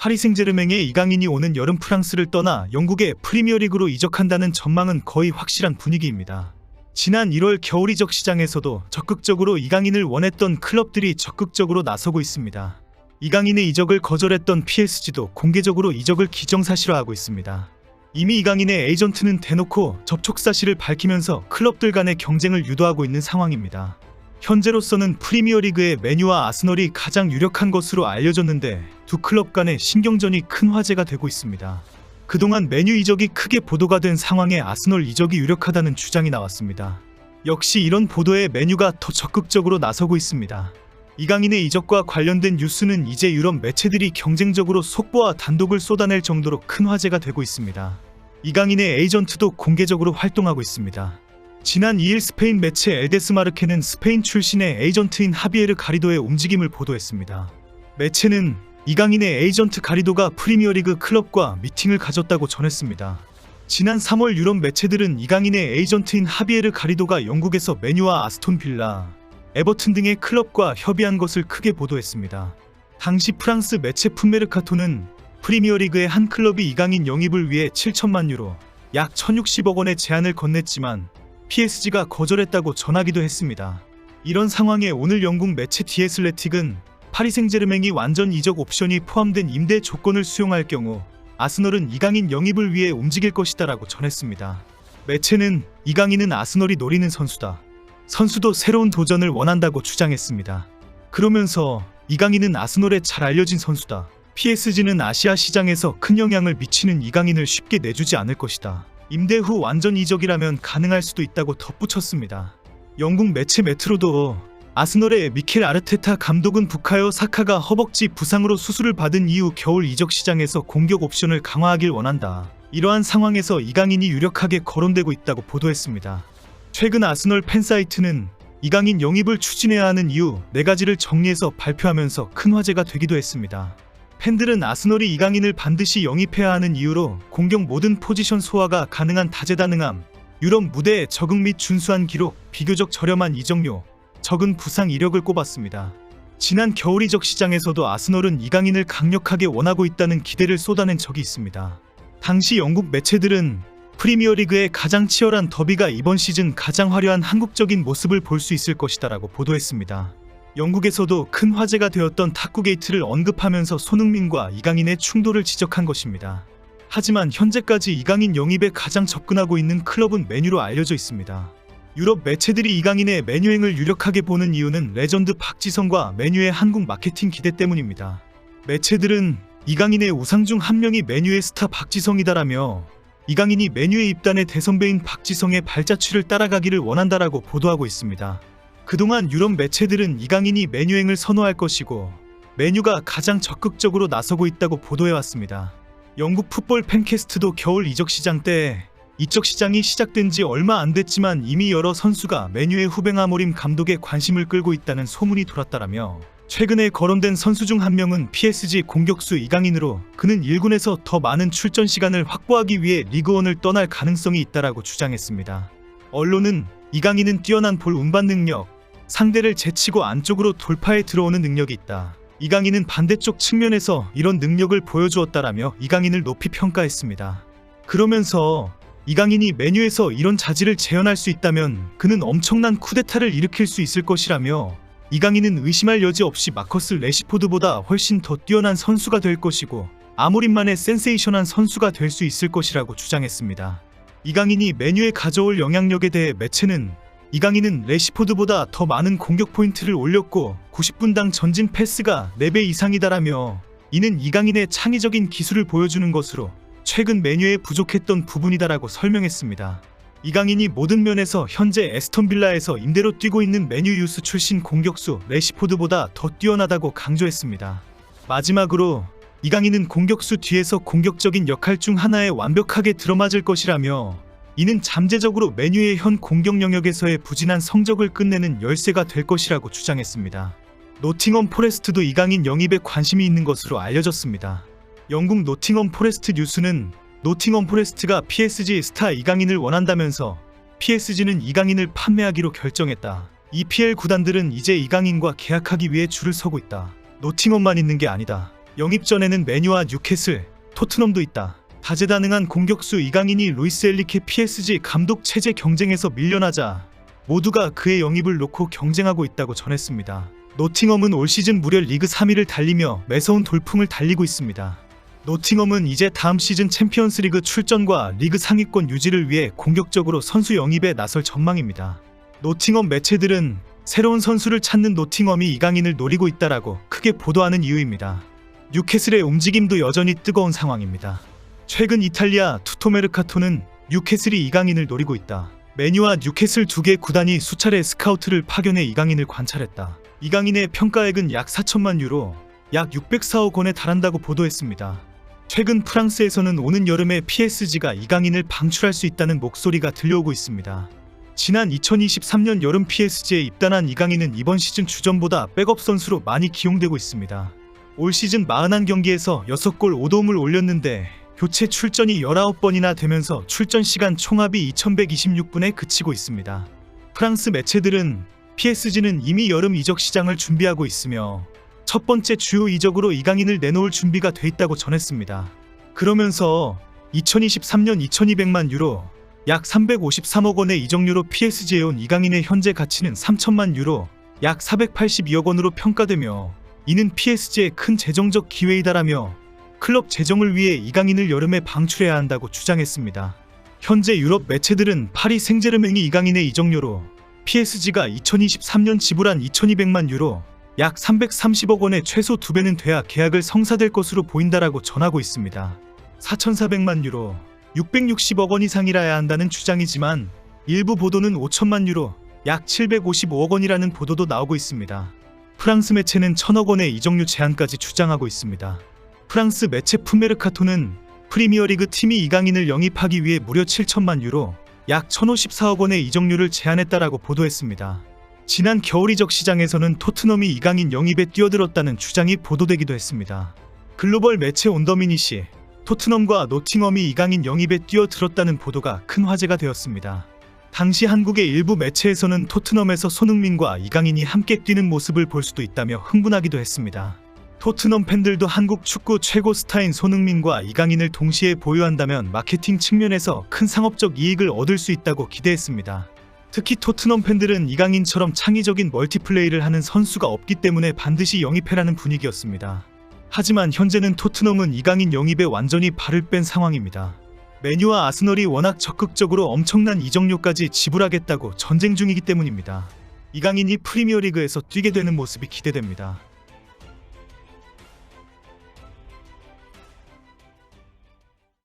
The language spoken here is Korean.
파리 생제르맹의 이강인이 오는 여름 프랑스를 떠나 영국의 프리미어리그로 이적한다는 전망은 거의 확실한 분위기입니다. 지난 1월 겨울 이적 시장에서도 적극적으로 이강인을 원했던 클럽들이 적극적으로 나서고 있습니다. 이강인의 이적을 거절했던 PSG도 공개적으로 이적을 기정사실화하고 있습니다. 이미 이강인의 에이전트는 대놓고 접촉 사실을 밝히면서 클럽들 간의 경쟁을 유도하고 있는 상황입니다. 현재로서는 프리미어리그의 맨유와 아스널이 가장 유력한 것으로 알려졌는데 두 클럽 간의 신경전이 큰 화제가 되고 있습니다. 그동안 맨유 이적이 크게 보도가 된 상황에 아스널 이적이 유력하다는 주장이 나왔습니다. 역시 이런 보도에 맨유가 더 적극적으로 나서고 있습니다. 이강인의 이적과 관련된 뉴스는 이제 유럽 매체들이 경쟁적으로 속보와 단독을 쏟아낼 정도로 큰 화제가 되고 있습니다. 이강인의 에이전트도 공개적으로 활동하고 있습니다. 지난 2일 스페인 매체 엘데스마르케는 스페인 출신의 에이전트인 하비에르 가리도의 움직임을 보도했습니다. 매체는 이강인의 에이전트 가리도가 프리미어리그 클럽과 미팅을 가졌다고 전했습니다. 지난 3월 유럽 매체들은 이강인의 에이전트인 하비에르 가리도가 영국에서 맨유와 아스톤 빌라, 에버튼 등의 클럽과 협의한 것을 크게 보도했습니다. 당시 프랑스 매체 풋메르카토는 프리미어리그의 한 클럽이 이강인 영입을 위해 7천만 유로, 약 1,060억 원의 제안을 건넸지만 PSG가 거절했다고 전하기도 했습니다. 이런 상황에 오늘 영국 매체 디 애슬레틱은 파리 생제르맹이 완전 이적 옵션이 포함된 임대 조건을 수용할 경우 아스널은 이강인 영입을 위해 움직일 것이다라고 전했습니다. 매체는 이강인은 아스널이 노리는 선수다. 선수도 새로운 도전을 원한다고 주장했습니다. 그러면서 이강인은 아스널에 잘 알려진 선수다. PSG는 아시아 시장에서 큰 영향을 미치는 이강인을 쉽게 내주지 않을 것이다. 임대 후 완전 이적이라면 가능할 수도 있다고 덧붙였습니다. 영국 매체 메트로도 아스널의 미켈 아르테타 감독은 부카요 사카가 허벅지 부상으로 수술을 받은 이후 겨울 이적 시장에서 공격 옵션을 강화하길 원한다. 이러한 상황에서 이강인이 유력하게 거론되고 있다고 보도했습니다. 최근 아스널 팬사이트는 이강인 영입을 추진해야 하는 이유 4가지를 정리해서 발표하면서 큰 화제가 되기도 했습니다. 팬들은 아스널이 이강인을 반드시 영입해야 하는 이유로 공격 모든 포지션 소화가 가능한 다재다능함, 유럽 무대에 적응 및 준수한 기록, 비교적 저렴한 이적료, 적은 부상 이력을 꼽았습니다. 지난 겨울 이적 시장에서도 아스널은 이강인을 강력하게 원하고 있다는 기대를 쏟아낸 적이 있습니다. 당시 영국 매체들은 프리미어리그의 가장 치열한 더비가 이번 시즌 가장 화려한 한국적인 모습을 볼 수 있을 것이다라고 보도했습니다. 영국에서도 큰 화제가 되었던 탁구 게이트를 언급하면서 손흥민과 이강인의 충돌을 지적한 것입니다. 하지만 현재까지 이강인 영입에 가장 접근하고 있는 클럽은 맨유로 알려져 있습니다. 유럽 매체들이 이강인의 맨유행을 유력하게 보는 이유는 레전드 박지성과 맨유의 한국 마케팅 기대 때문입니다. 매체들은 이강인의 우상 중 한 명이 맨유의 스타 박지성이다라며 이강인이 맨유에 입단해 대선배인 박지성의 발자취를 따라가기를 원한다라고 보도하고 있습니다. 그동안 유럽 매체들은 이강인이 맨유행을 선호할 것이고 맨유가 가장 적극적으로 나서고 있다고 보도해왔습니다. 영국 풋볼 팬캐스트도 겨울 이적 시장 때 이적 시장이 시작된 지 얼마 안 됐지만 이미 여러 선수가 맨유의 후뱅 아모림 감독의 관심을 끌고 있다는 소문이 돌았다라며 최근에 거론된 선수 중 한 명은 PSG 공격수 이강인으로 그는 1군에서 더 많은 출전 시간을 확보하기 위해 리그원을 떠날 가능성이 있다라고 주장했습니다. 언론은 이강인은 뛰어난 볼 운반 능력, 상대를 제치고 안쪽으로 돌파해 들어오는 능력이 있다. 이강인은 반대쪽 측면에서 이런 능력을 보여주었다라며 이강인을 높이 평가했습니다. 그러면서 이강인이 맨유에서 이런 자질을 재현할 수 있다면 그는 엄청난 쿠데타를 일으킬 수 있을 것이라며 이강인은 의심할 여지 없이 마커스 레시포드보다 훨씬 더 뛰어난 선수가 될 것이고 아모림만의 센세이션한 선수가 될 수 있을 것이라고 주장했습니다. 이강인이 맨유에 가져올 영향력에 대해 매체는 이강인은 레시포드보다 더 많은 공격 포인트를 올렸고 90분당 전진 패스가 4배 이상이다라며 이는 이강인의 창의적인 기술을 보여주는 것으로 최근 맨유에 부족했던 부분이다라고 설명했습니다. 이강인이 모든 면에서 현재 에스턴 빌라에서 임대로 뛰고 있는 맨유 유스 출신 공격수 레시포드보다 더 뛰어나다고 강조했습니다. 마지막으로 이강인은 공격수 뒤에서 공격적인 역할 중 하나에 완벽하게 들어맞을 것이라며 이는 잠재적으로 맨유의 현 공격 영역에서의 부진한 성적을 끝내는 열쇠가 될 것이라고 주장했습니다. 노팅엄 포레스트도 이강인 영입에 관심이 있는 것으로 알려졌습니다. 영국 노팅엄 포레스트 뉴스는 노팅엄 포레스트가 PSG 스타 이강인을 원한다면서 PSG는 이강인을 판매하기로 결정했다. EPL 구단들은 이제 이강인과 계약하기 위해 줄을 서고 있다. 노팅엄만 있는 게 아니다. 영입 전에는 맨유와 뉴캐슬, 토트넘도 있다. 다재다능한 공격수 이강인이 루이스 엔리케 PSG 감독 체제 경쟁에서 밀려나자 모두가 그의 영입을 놓고 경쟁하고 있다고 전했습니다. 노팅엄은 올 시즌 무려 리그 3위를 달리며 매서운 돌풍을 달리고 있습니다. 노팅엄은 이제 다음 시즌 챔피언스리그 출전과 리그 상위권 유지를 위해 공격적으로 선수 영입에 나설 전망입니다. 노팅엄 매체들은 새로운 선수를 찾는 노팅엄이 이강인을 노리고 있다라고 크게 보도하는 이유입니다. 뉴캐슬의 움직임도 여전히 뜨거운 상황입니다. 최근 이탈리아 투토메르카토는 뉴캐슬이 이강인을 노리고 있다. 맨유와 뉴캐슬 두 개 구단이 수차례 스카우트를 파견해 이강인을 관찰했다. 이강인의 평가액은 약 4천만 유로, 약 604억 원에 달한다고 보도했습니다. 최근 프랑스에서는 오는 여름에 PSG가 이강인을 방출할 수 있다는 목소리가 들려오고 있습니다. 지난 2023년 여름 PSG에 입단한 이강인은 이번 시즌 주전보다 백업 선수로 많이 기용되고 있습니다. 올 시즌 41경기에서 6골 5도움을 올렸는데 교체 출전이 19번이나 되면서 출전 시간 총합이 2126분에 그치고 있습니다. 프랑스 매체들은 PSG는 이미 여름 이적 시장을 준비하고 있으며 첫 번째 주요 이적으로 이강인을 내놓을 준비가 돼 있다고 전했습니다. 그러면서 2023년 2200만 유로, 약 353억 원의 이적료로 PSG에 온 이강인의 현재 가치는 3천만 유로, 약 482억 원으로 평가되며 이는 PSG의 큰 재정적 기회이다라며 클럽 재정을 위해 이강인을 여름에 방출해야 한다고 주장했습니다. 현재 유럽 매체들은 파리 생제르맹이 이강인의 이적료로 PSG가 2023년 지불한 2200만 유로, 약 330억 원의 최소 2배는 돼야 계약을 성사될 것으로 보인다라고 전하고 있습니다. 4400만 유로, 660억 원 이상이라야 한다는 주장이지만 일부 보도는 5천만 유로, 약 755억 원이라는 보도도 나오고 있습니다. 프랑스 매체는 1000억 원의 이적료 제한까지 주장하고 있습니다. 프랑스 매체 푸메르카토는 프리미어리그 팀이 이강인을 영입하기 위해 무려 7천만 유로, 약 1054억 원의 이적료를 제한했다라고 보도했습니다. 지난 겨울 이적 시장에서는 토트넘이 이강인 영입에 뛰어들었다는 주장이 보도되기도 했습니다. 글로벌 매체 온더미닛이 토트넘과 노팅엄이 이강인 영입에 뛰어들었다는 보도가 큰 화제가 되었습니다. 당시 한국의 일부 매체에서는 토트넘에서 손흥민과 이강인이 함께 뛰는 모습을 볼 수도 있다며 흥분하기도 했습니다. 토트넘 팬들도 한국 축구 최고 스타인 손흥민과 이강인을 동시에 보유한다면 마케팅 측면에서 큰 상업적 이익을 얻을 수 있다고 기대했습니다. 특히 토트넘 팬들은 이강인처럼 창의적인 멀티플레이를 하는 선수가 없기 때문에 반드시 영입해라는 분위기였습니다. 하지만 현재는 토트넘은 이강인 영입에 완전히 발을 뺀 상황입니다. 맨유와 아스널이 워낙 적극적으로 엄청난 이적료까지 지불하겠다고 전쟁 중이기 때문입니다. 이강인이 프리미어리그에서 뛰게 되는 모습이 기대됩니다.